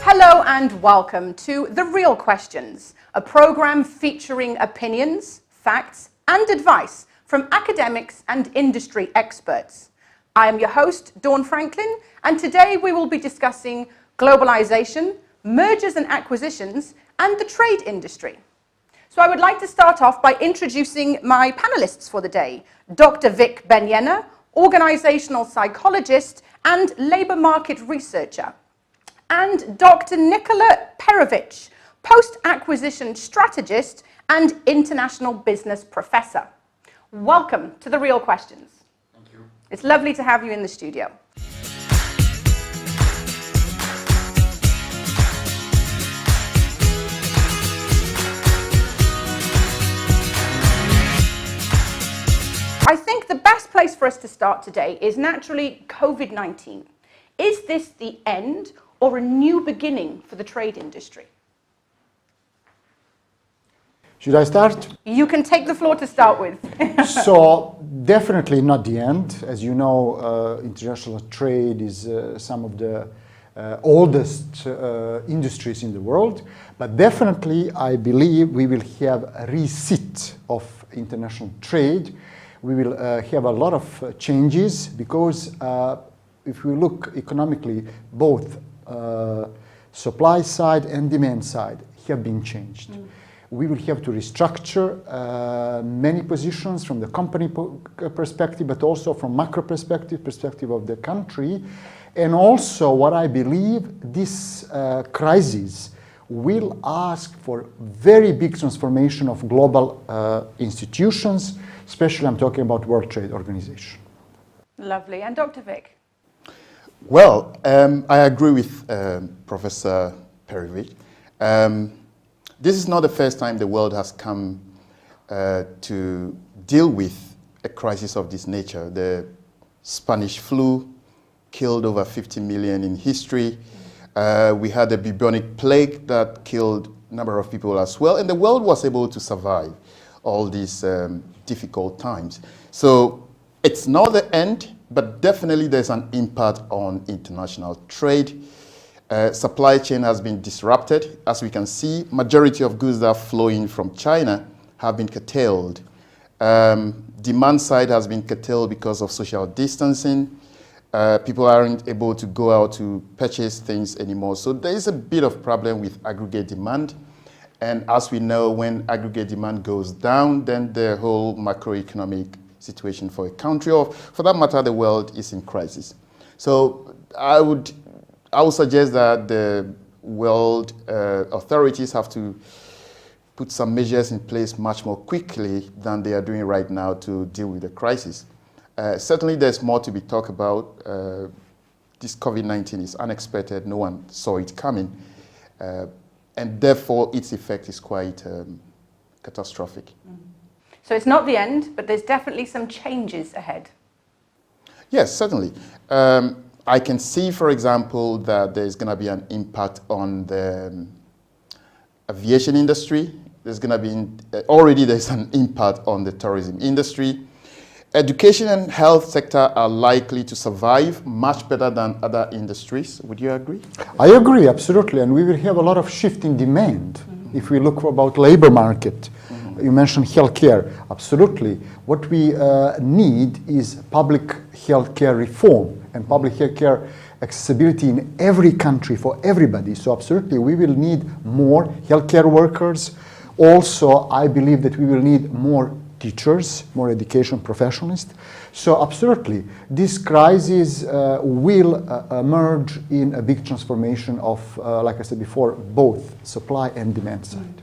Hello and welcome to The Real Questions, a program featuring opinions, facts and advice from academics and industry experts. I am your host, Dawn Franklin, and today we will be discussing globalization, mergers and acquisitions, and the trade industry. So I would like to start off by introducing my panelists for the day, Dr. Vic Ben-Yenna, organizational psychologist and labor market researcher, and Dr. Nikola Perovic, post-acquisition strategist and international business professor. Welcome to The Real Questions. Thank you. It's lovely to have you in the studio. I think the best place for us to start today is naturally COVID-19. Is this the end or a new beginning for the trade industry? Should I start? You can take the floor to start with. So, definitely not the end. As you know, international trade is some of the oldest industries in the world. But definitely, I believe we will have a reset of international trade. We will have a lot of changes because if we look economically, both supply side and demand side have been changed. We will have to restructure many positions from the company perspective, but also from macro perspective of the country. And also what I believe this crisis will ask for very big transformation of global institutions, especially I'm talking about World Trade Organization. Lovely. And Dr. Vic? Well, I agree with Professor Perovic. This is not the first time the world has come to deal with a crisis of this nature. The Spanish flu killed over 50 million in history. We had the bubonic plague that killed a number of people as well, and the world was able to survive all these difficult times. So it's not the end, but definitely there's an impact on international trade. Supply chain has been disrupted. As we can see, majority of goods that are flowing from China have been curtailed. Demand side has been curtailed because of social distancing. People aren't able to go out to purchase things anymore. So there is a bit of problem with aggregate demand. And as we know, when aggregate demand goes down, then the whole macroeconomic situation for a country, or for that matter, the world, is in crisis. So I would suggest that the world authorities have to put some measures in place much more quickly than they are doing right now to deal with the crisis. Certainly there's more to be talked about. This COVID-19 is unexpected. No one saw it coming. And therefore, its effect is quite catastrophic. So it's not the end, but there's definitely some changes ahead. Yes, certainly. I can see, for example, that there's going to be an impact on the aviation industry. There's going to be, already there's an impact on the tourism industry. Education and health sector are likely to survive much better than other industries. Would you agree? I agree, absolutely. And we will have a lot of shift in demand. If we look about labor market, you mentioned healthcare. Absolutely. What we need is public healthcare reform and public healthcare accessibility in every country for everybody. So absolutely, we will need more healthcare workers. Also, I believe that we will need more teachers, more education professionals. So absolutely, this crisis will emerge in a big transformation of, like I said before, both supply and demand side.